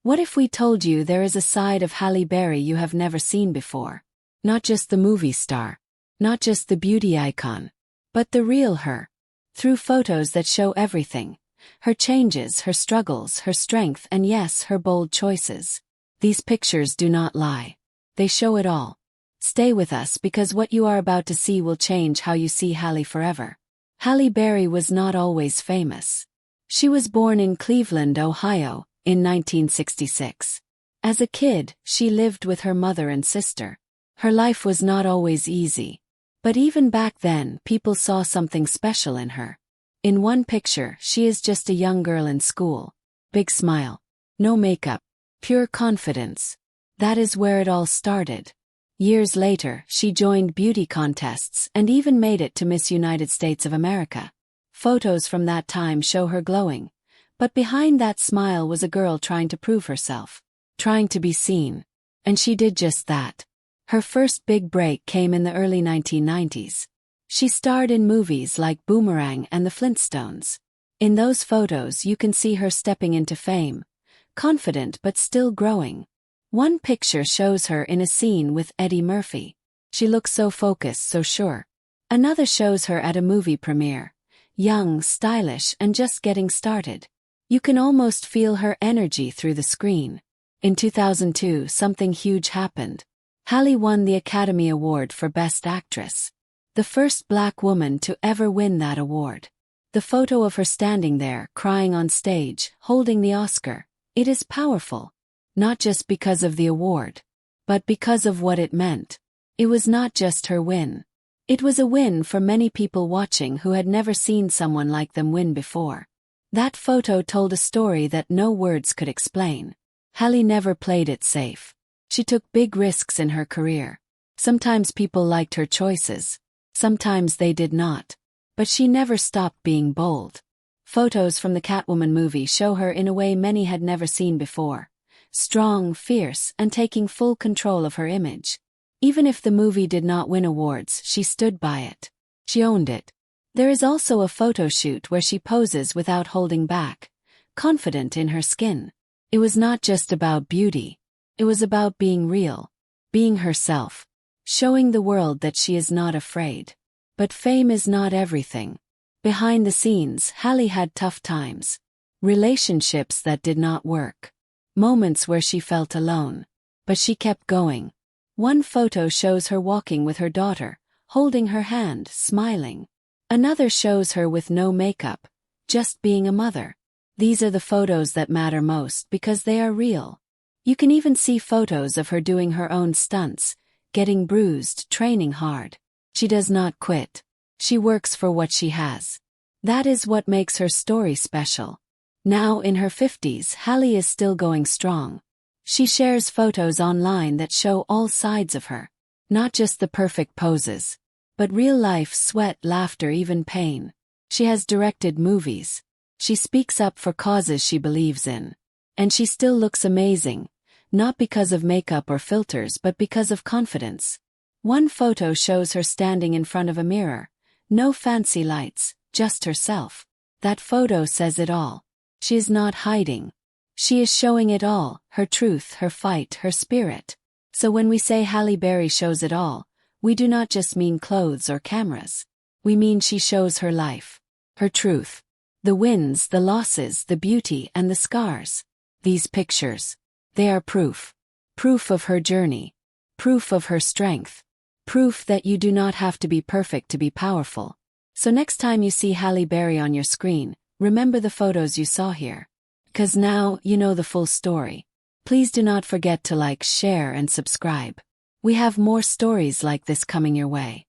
What if we told you there is a side of Halle Berry you have never seen before? Not just the movie star, not just the beauty icon, but the real her. Through photos that show everything. Her changes, her struggles, her strength, and yes, her bold choices. These pictures do not lie. They show it all. Stay with us because what you are about to see will change how you see Halle forever. Halle Berry was not always famous. She was born in Cleveland, Ohio, in 1966. As a kid, she lived with her mother and sister. Her life was not always easy. But even back then, people saw something special in her. In one picture, she is just a young girl in school. Big smile. No makeup. Pure confidence. That is where it all started. Years later, she joined beauty contests and even made it to Miss United States of America. Photos from that time show her glowing. But behind that smile was a girl trying to prove herself. Trying to be seen. And she did just that. Her first big break came in the early 1990s. She starred in movies like Boomerang and The Flintstones. In those photos you can see her stepping into fame. Confident but still growing. One picture shows her in a scene with Eddie Murphy. She looks so focused, so sure. Another shows her at a movie premiere. Young, stylish, and just getting started. You can almost feel her energy through the screen. In 2002, something huge happened. Halle won the Academy Award for Best Actress. The first black woman to ever win that award. The photo of her standing there, crying on stage, holding the Oscar. It is powerful. Not just because of the award, but because of what it meant. It was not just her win. It was a win for many people watching who had never seen someone like them win before. That photo told a story that no words could explain. Halle never played it safe. She took big risks in her career. Sometimes people liked her choices. Sometimes they did not. But she never stopped being bold. Photos from the Catwoman movie show her in a way many had never seen before. Strong, fierce, and taking full control of her image. Even if the movie did not win awards, she stood by it. She owned it. There is also a photo shoot where she poses without holding back, confident in her skin. It was not just about beauty. It was about being real, being herself, showing the world that she is not afraid. But fame is not everything. Behind the scenes, Halle had tough times. Relationships that did not work. Moments where she felt alone. But she kept going. One photo shows her walking with her daughter, holding her hand, smiling. Another shows her with no makeup, just being a mother. These are the photos that matter most because they are real. You can even see photos of her doing her own stunts, getting bruised, training hard. She does not quit. She works for what she has. That is what makes her story special. Now in her 50s, Halle is still going strong. She shares photos online that show all sides of her. Not just the perfect poses, but real life, sweat, laughter, even pain. She has directed movies. She speaks up for causes she believes in. And she still looks amazing. Not because of makeup or filters but because of confidence. One photo shows her standing in front of a mirror. No fancy lights, just herself. That photo says it all. She is not hiding. She is showing it all, her truth, her fight, her spirit. So when we say Halle Berry shows it all, we do not just mean clothes or cameras. We mean she shows her life. Her truth. The wins, the losses, the beauty, and the scars. These pictures. They are proof. Proof of her journey. Proof of her strength. Proof that you do not have to be perfect to be powerful. So next time you see Halle Berry on your screen, remember the photos you saw here. 'Cause now you know the full story. Please do not forget to like, share, and subscribe. We have more stories like this coming your way.